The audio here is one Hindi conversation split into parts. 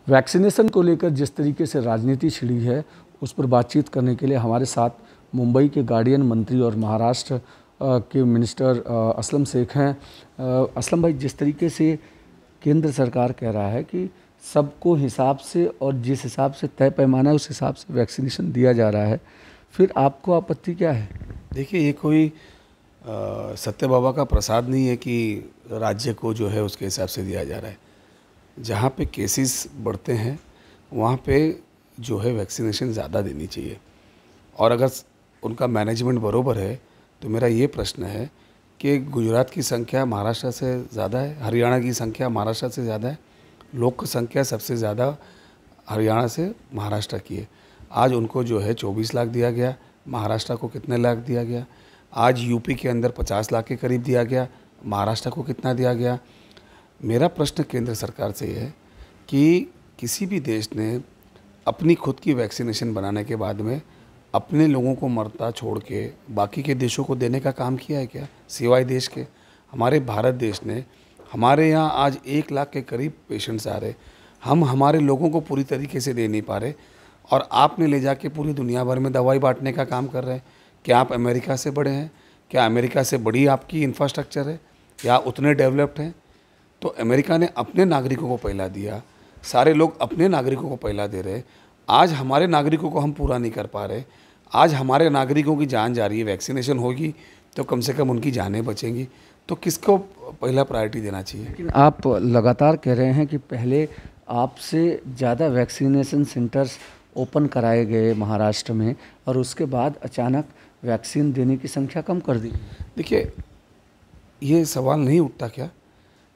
वैक्सीनेशन को लेकर जिस तरीके से राजनीति छिड़ी है, उस पर बातचीत करने के लिए हमारे साथ मुंबई के गार्डियन मंत्री और महाराष्ट्र के मिनिस्टर असलम शेख हैं। असलम भाई, जिस तरीके से केंद्र सरकार कह रहा है कि सबको हिसाब से और जिस हिसाब से तय पैमाना है उस हिसाब से वैक्सीनेशन दिया जा रहा है, फिर आपको आपत्ति क्या है? देखिए, ये कोई सत्य बाबा का प्रसाद नहीं है कि राज्य को जो है उसके हिसाब से दिया जा रहा है। जहाँ पे केसेस बढ़ते हैं वहाँ पे जो है वैक्सीनेशन ज़्यादा देनी चाहिए, और अगर उनका मैनेजमेंट बरोबर है तो मेरा ये प्रश्न है कि गुजरात की संख्या महाराष्ट्र से ज़्यादा है, हरियाणा की संख्या महाराष्ट्र से ज़्यादा है, लोक संख्या सबसे ज़्यादा हरियाणा से महाराष्ट्र की है। आज उनको जो है 24 लाख दिया गया, महाराष्ट्र को कितने लाख दिया गया? आज यूपी के अंदर 50 लाख के करीब दिया गया, महाराष्ट्र को कितना दिया गया? मेरा प्रश्न केंद्र सरकार से है कि किसी भी देश ने अपनी खुद की वैक्सीनेशन बनाने के बाद में अपने लोगों को मरता छोड़ के बाकी के देशों को देने का काम किया है क्या, सिवाय देश के? हमारे भारत देश ने, हमारे यहाँ आज 1 लाख के करीब पेशेंट्स आ रहे, हम हमारे लोगों को पूरी तरीके से दे नहीं पा रहे, और आपने ले जाके पूरी दुनिया भर में दवाई बांटने का काम कर रहे हैं। क्या आप अमेरिका से बड़े हैं? क्या अमेरिका से बड़ी आपकी इंफ्रास्ट्रक्चर है? या उतने डेवलप्ड हैं? तो अमेरिका ने अपने नागरिकों को पहला दिया, सारे लोग अपने नागरिकों को पहला दे रहे। आज हमारे नागरिकों को हम पूरा नहीं कर पा रहे। आज हमारे नागरिकों की जान जा रही है, वैक्सीनेशन होगी तो कम से कम उनकी जानें बचेंगी, तो किसको पहला प्रायोरिटी देना चाहिए? लेकिन आप लगातार कह रहे हैं कि पहले आपसे ज़्यादा वैक्सीनेशन सेंटर्स ओपन कराए गए महाराष्ट्र में, और उसके बाद अचानक वैक्सीन देने की संख्या कम कर दी। देखिए, ये सवाल नहीं उठता क्या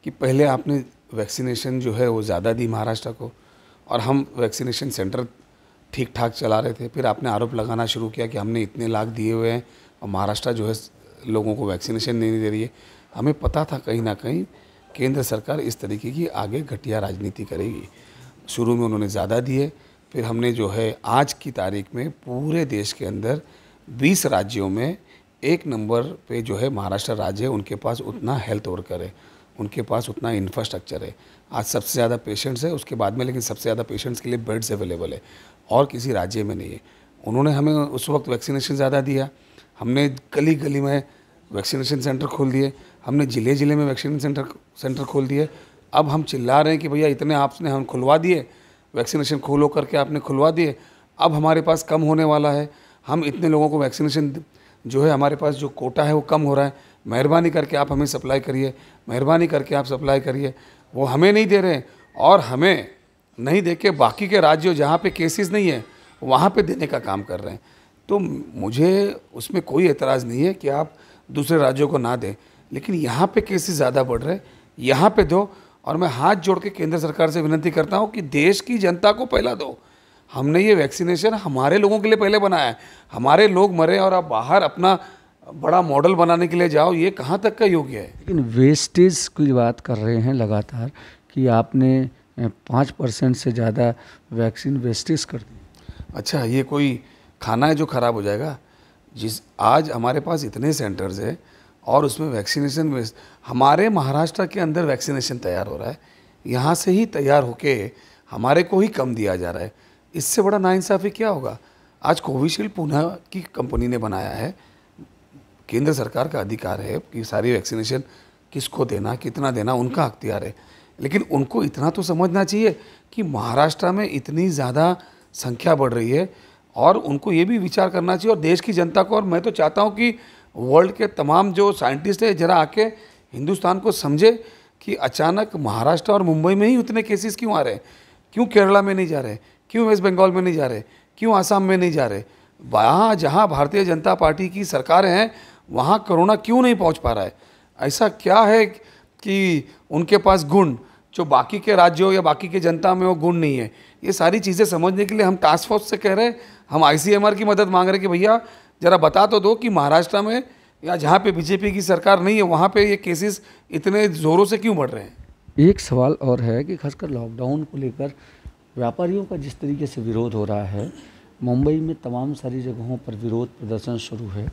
कि पहले आपने वैक्सीनेशन जो है वो ज़्यादा दी महाराष्ट्र को, और हम वैक्सीनेशन सेंटर ठीक ठाक चला रहे थे, फिर आपने आरोप लगाना शुरू किया कि हमने इतने लाख दिए हुए हैं और महाराष्ट्र जो है लोगों को वैक्सीनेशन नहीं दे रही है। हमें पता था कहीं ना कहीं केंद्र सरकार इस तरीके की आगे घटिया राजनीति करेगी। शुरू में उन्होंने ज़्यादा दिए, फिर हमने जो है आज की तारीख में पूरे देश के अंदर 20 राज्यों में 1 नंबर पे जो है महाराष्ट्र राज्य है। उनके पास उतना हेल्थ वर्कर है, उनके पास उतना इंफ्रास्ट्रक्चर है, आज सबसे ज़्यादा पेशेंट्स है उसके बाद में, लेकिन सबसे ज़्यादा पेशेंट्स के लिए बेड्स अवेलेबल है और किसी राज्य में नहीं है। उन्होंने हमें उस वक्त वैक्सीनेशन ज़्यादा दिया, हमने गली गली में वैक्सीनेशन सेंटर खोल दिए, हमने ज़िले ज़िले में वैक्सीनेशन सेंटर खोल दिए। अब हम चिल्ला रहे हैं कि भैया इतने आपने हम खुलवा दिए, वैक्सीनेशन खोलो करके आपने खुलवा दिए, अब हमारे पास कम होने वाला है, हम इतने लोगों को वैक्सीनेशन जो है हमारे पास जो कोटा है वो कम हो रहा है, मेहरबानी करके आप हमें सप्लाई करिए, मेहरबानी करके आप सप्लाई करिए। वो हमें नहीं दे रहे हैं, और हमें नहीं दे के बाकी के राज्यों जहाँ पे केसेस नहीं है वहाँ पे देने का काम कर रहे हैं। तो मुझे उसमें कोई एतराज़ नहीं है कि आप दूसरे राज्यों को ना दें, लेकिन यहाँ पे केसेस ज़्यादा बढ़ रहे हैं, यहाँ पे दो। और मैं हाथ जोड़ के केंद्र सरकार से विनती करता हूँ कि देश की जनता को पहला दो। हमने ये वैक्सीनेशन हमारे लोगों के लिए पहले बनाया है, हमारे लोग मरे और आप बाहर अपना बड़ा मॉडल बनाने के लिए जाओ, ये कहाँ तक का योग्य है? लेकिन वेस्टेज की बात कर रहे हैं लगातार कि आपने 5% से ज़्यादा वैक्सीन वेस्टेज कर दी। अच्छा, ये कोई खाना है जो ख़राब हो जाएगा? आज हमारे पास इतने सेंटर्स है और उसमें वैक्सीनेशन हमारे महाराष्ट्र के अंदर वैक्सीनेशन तैयार हो रहा है, यहाँ से ही तैयार होके हमारे को ही कम दिया जा रहा है। इससे बड़ा नाइंसाफ़ी क्या होगा? आज कोविशील्ड पुणे की कंपनी ने बनाया है, केंद्र सरकार का अधिकार है कि सारी वैक्सीनेशन किसको देना, कितना देना, उनका अख्तियार है, लेकिन उनको इतना तो समझना चाहिए कि महाराष्ट्र में इतनी ज़्यादा संख्या बढ़ रही है, और उनको ये भी विचार करना चाहिए, और देश की जनता को। और मैं तो चाहता हूँ कि वर्ल्ड के तमाम जो साइंटिस्ट है जरा आके हिंदुस्तान को समझे कि अचानक महाराष्ट्र और मुंबई में ही उतने केसेस क्यों आ रहे हैं, क्यों केरला में नहीं जा रहे, क्यों वेस्ट बंगाल में नहीं जा रहे, क्यों आसाम में नहीं जा रहे। वहाँ जहाँ भारतीय जनता पार्टी की सरकारें हैं वहाँ कोरोना क्यों नहीं पहुँच पा रहा है? ऐसा क्या है कि उनके पास गुण जो बाकी के राज्यों या बाकी के जनता में वो गुण नहीं है? ये सारी चीज़ें समझने के लिए हम टास्क फोर्स से कह रहे हैं, हम ICMR की मदद मांग रहे हैं कि भैया ज़रा बता तो दो कि महाराष्ट्र में या जहाँ पे बीजेपी की सरकार नहीं है वहाँ पे ये केसेस इतने ज़ोरों से क्यों बढ़ रहे हैं। एक सवाल और है कि खासकर लॉकडाउन को लेकर व्यापारियों का जिस तरीके से विरोध हो रहा है, मुंबई में तमाम सारी जगहों पर विरोध प्रदर्शन शुरू है,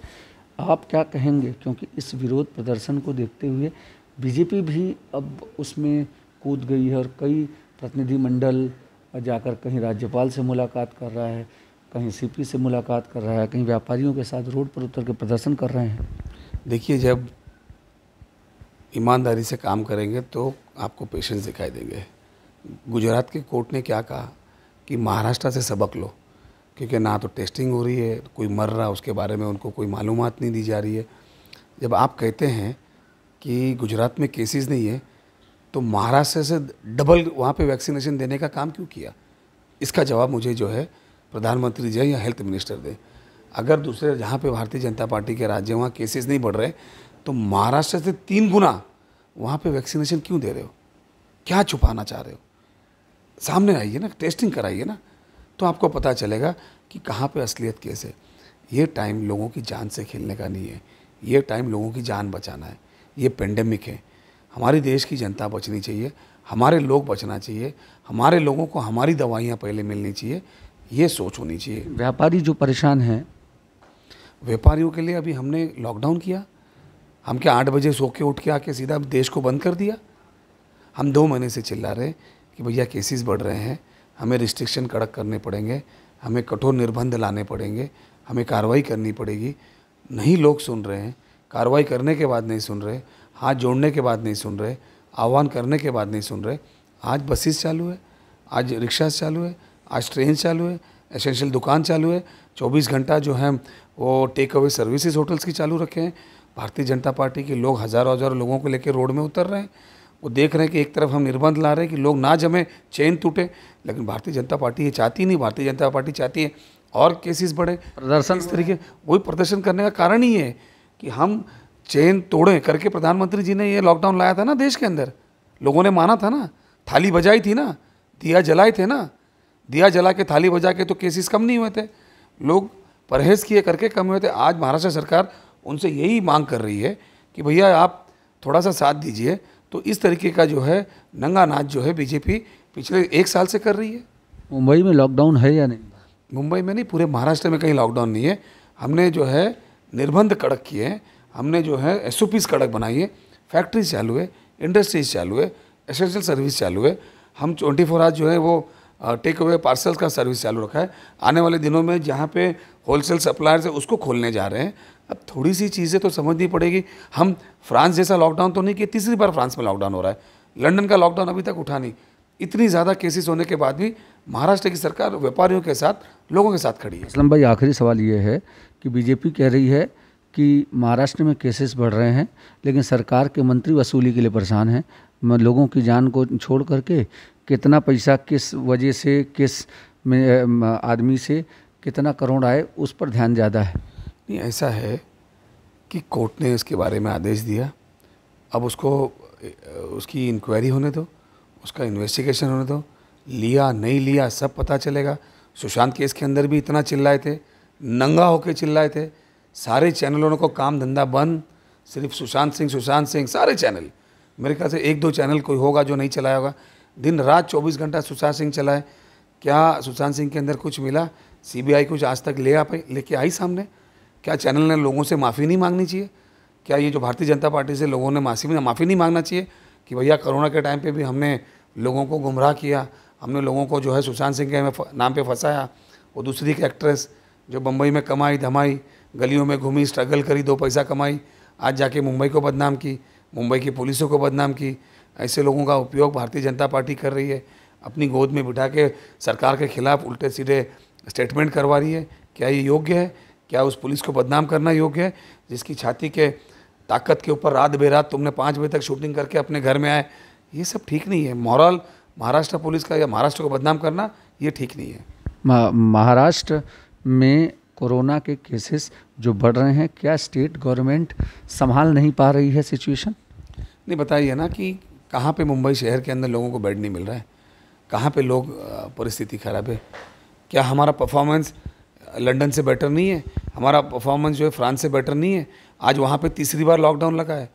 आप क्या कहेंगे? क्योंकि इस विरोध प्रदर्शन को देखते हुए बीजेपी भी अब उसमें कूद गई है और कई प्रतिनिधिमंडल जाकर कहीं राज्यपाल से मुलाकात कर रहा है, कहीं सीपी से मुलाकात कर रहा है, कहीं व्यापारियों के साथ रोड पर उतर के प्रदर्शन कर रहे हैं। देखिए, जब ईमानदारी से काम करेंगे तो आपको पेशेंस दिखाई देंगे। गुजरात के कोर्ट ने क्या कहा कि महाराष्ट्र से सबक लो, क्योंकि ना तो टेस्टिंग हो रही है, कोई मर रहा उसके बारे में उनको कोई मालूमात नहीं दी जा रही है। जब आप कहते हैं कि गुजरात में केसेस नहीं है, तो महाराष्ट्र से डबल वहाँ पे वैक्सीनेशन देने का काम क्यों किया? इसका जवाब मुझे जो है प्रधानमंत्री जी या हेल्थ मिनिस्टर दें। अगर दूसरे जहाँ पे भारतीय जनता पार्टी के राज्य वहाँ केसेस नहीं बढ़ रहे, तो महाराष्ट्र से 3 गुना वहाँ पे वैक्सीनेशन क्यों दे रहे हो? क्या छुपाना चाह रहे हो? सामने आइए ना, टेस्टिंग कराइए ना, तो आपको पता चलेगा कि कहाँ पे असलियत केस है। ये टाइम लोगों की जान से खेलने का नहीं है, ये टाइम लोगों की जान बचाना है। ये पेंडेमिक है, हमारी देश की जनता बचनी चाहिए, हमारे लोग बचना चाहिए, हमारे लोगों को हमारी दवाइयाँ पहले मिलनी चाहिए, ये सोच होनी चाहिए। व्यापारी जो परेशान हैं, व्यापारियों के लिए अभी हमने लॉकडाउन किया। हम क्या 8 बजे सो के उठ के आके सीधा देश को बंद कर दिया? हम 2 महीने से चिल्ला रहे कि भैया केसेस बढ़ रहे हैं, हमें रिस्ट्रिक्शन कड़क करने पड़ेंगे, हमें कठोर निर्बंध लाने पड़ेंगे, हमें कार्रवाई करनी पड़ेगी। नहीं लोग सुन रहे हैं, कार्रवाई करने के बाद नहीं सुन रहे, हाथ जोड़ने के बाद नहीं सुन रहे, आह्वान करने के बाद नहीं सुन रहे। आज बसेस चालू है, आज रिक्शा चालू है, आज ट्रेन चालू है, एसेंशियल दुकान चालू है, 24 घंटा जो है वो टेक अवे सर्विसेज होटल्स की चालू रखे हैं। भारतीय जनता पार्टी के लोग हज़ारों लोगों को लेकर रोड में उतर रहे हैं। वो देख रहे हैं कि एक तरफ हम निर्बंध ला रहे हैं कि लोग ना जमे, चेन टूटे, लेकिन भारतीय जनता पार्टी ये चाहती नहीं। भारतीय जनता पार्टी चाहती है और केसेस बढ़े, प्रदर्शन इस तरीके। वही प्रदर्शन करने का कारण ही है कि हम चेन तोड़ें करके। प्रधानमंत्री जी ने ये लॉकडाउन लाया था ना देश के अंदर, लोगों ने माना था ना, थाली बजाई थी ना, दिया जलाए थे ना, दिया जला के थाली बजा के तो केसेस कम नहीं हुए थे, लोग परहेज़ किए करके कम हुए थे। आज महाराष्ट्र सरकार उनसे यही मांग कर रही है कि भैया आप थोड़ा सा साथ दीजिए। तो इस तरीके का जो है नंगा नाच जो है बीजेपी पिछले 1 साल से कर रही है। मुंबई में लॉकडाउन है या नहीं? मुंबई में नहीं, पूरे महाराष्ट्र में कहीं लॉकडाउन नहीं है। हमने जो है निर्बंध कड़क किए हैं, हमने जो है SOPs कड़क बनाई है। फैक्ट्रीज चालू है, इंडस्ट्रीज चालू है, एसेंशियल सर्विस चालू है। हम 24 आवर्स जो है वो टेक अवे पार्सल्स का सर्विस चालू रखा है। आने वाले दिनों में जहाँ पे होलसेल सप्लायर्स है उसको खोलने जा रहे हैं। अब थोड़ी सी चीज़ें तो समझनी पड़ेगी। हम फ्रांस जैसा लॉकडाउन तो नहीं किए, तीसरी बार फ्रांस में लॉकडाउन हो रहा है। लंदन का लॉकडाउन अभी तक उठा नहीं। इतनी ज़्यादा केसेस होने के बाद भी महाराष्ट्र की सरकार व्यापारियों के साथ, लोगों के साथ खड़ी है। असलम भाई, आखिरी सवाल ये है कि बीजेपी कह रही है कि महाराष्ट्र में केसेस बढ़ रहे हैं, लेकिन सरकार के मंत्री वसूली के लिए परेशान हैं। लोगों की जान को छोड़ करके कितना पैसा किस वजह से, किस आदमी से कितना करोड़ आए, उस पर ध्यान ज़्यादा है। नहीं, ऐसा है कि कोर्ट ने इसके बारे में आदेश दिया। अब उसकी इंक्वायरी होने दो, उसका इन्वेस्टिगेशन होने दो। लिया नहीं लिया सब पता चलेगा। सुशांत केस के अंदर भी इतना चिल्लाए थे, नंगा होके चिल्लाए थे। सारे चैनलों को काम धंधा बंद, सिर्फ सुशांत सिंह सारे चैनल। मेरे ख्याल से 1-2 चैनल कोई होगा जो नहीं चलाया होगा। दिन रात 24 घंटा सुशांत सिंह चलाए। क्या सुशांत सिंह के अंदर कुछ मिला? CBI कुछ आज तक लेके आई सामने? क्या चैनल ने लोगों से माफ़ी नहीं मांगनी चाहिए? क्या ये जो भारतीय जनता पार्टी से लोगों ने माफ़ी नहीं मांगना चाहिए कि भैया कोरोना के टाइम पे भी हमने लोगों को गुमराह किया, हमने लोगों को जो है सुशांत सिंह के नाम पे फंसाया। वो दूसरी एक एक्ट्रेस जो बम्बई में कमाई धमाई, गलियों में घूमी, स्ट्रगल करी, 2 पैसा कमाई, आज जाके मुंबई को बदनाम की, मुंबई की पुलिसों को बदनाम की। ऐसे लोगों का उपयोग भारतीय जनता पार्टी कर रही है, अपनी गोद में बिठा के सरकार के खिलाफ उल्टे सीधे स्टेटमेंट करवा रही है। क्या ये योग्य है? क्या उस पुलिस को बदनाम करना योग्य है जिसकी छाती के ताकत के ऊपर रात बेरात तुमने 5 बजे तक शूटिंग करके अपने घर में आए? ये सब ठीक नहीं है। मॉरल महाराष्ट्र पुलिस का या महाराष्ट्र को बदनाम करना ये ठीक नहीं है। महाराष्ट्र में कोरोना के केसेस जो बढ़ रहे हैं, क्या स्टेट गवर्नमेंट संभाल नहीं पा रही है सिचुएशन? नहीं, बताइए ना कि कहाँ पे मुंबई शहर के अंदर लोगों को बेड नहीं मिल रहा है, कहाँ पे लोग परिस्थिति ख़राब है। क्या हमारा परफॉर्मेंस लंदन से बेटर नहीं है? हमारा परफॉर्मेंस जो है फ्रांस से बेटर नहीं है? आज वहाँ पे तीसरी बार लॉकडाउन लगा है,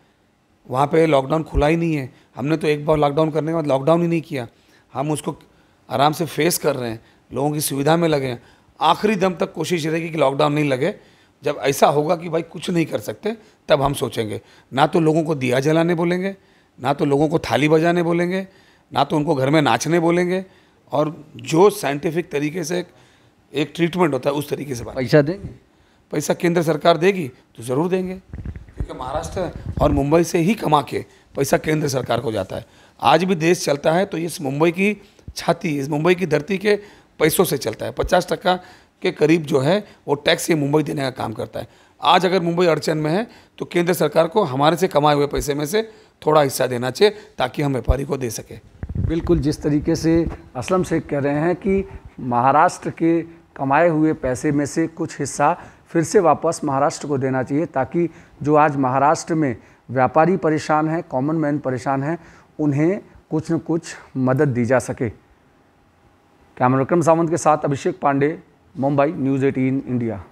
वहाँ पे लॉकडाउन खुला ही नहीं है। हमने तो एक बार लॉकडाउन करने के बाद लॉकडाउन ही नहीं किया। हम उसको आराम से फेस कर रहे हैं, लोगों की सुविधा में लगे हैं। आखिरी दम तक कोशिश रहेगी कि लॉकडाउन नहीं लगे। जब ऐसा होगा कि भाई कुछ नहीं कर सकते, तब हम सोचेंगे। ना तो लोगों को दिया जलाने बोलेंगे, ना तो लोगों को थाली बजाने बोलेंगे, ना तो उनको घर में नाचने बोलेंगे, और जो साइंटिफिक तरीके से एक ट्रीटमेंट होता है उस तरीके से बात। पैसा देंगे? पैसा केंद्र सरकार देगी तो ज़रूर देंगे, क्योंकि महाराष्ट्र और मुंबई से ही कमा के पैसा केंद्र सरकार को जाता है। आज भी देश चलता है तो इस मुंबई की छाती, इस मुंबई की धरती के पैसों से चलता है। 50% के करीब जो है वो टैक्स ये मुंबई देने का काम करता है। आज अगर मुंबई अड़चन में है तो केंद्र सरकार को हमारे से कमाए हुए पैसे में से थोड़ा हिस्सा देना चाहिए, ताकि हम व्यापारी को दे सके। बिल्कुल, जिस तरीके से असलम शेख कह रहे हैं कि महाराष्ट्र के कमाए हुए पैसे में से कुछ हिस्सा फिर से वापस महाराष्ट्र को देना चाहिए, ताकि जो आज महाराष्ट्र में व्यापारी परेशान हैं, कॉमन मैन परेशान हैं, उन्हें कुछ न कुछ मदद दी जा सके। कैमरा विक्रम सावंत के साथ अभिषेक पांडे, मुंबई, न्यूज़ 18 इंडिया।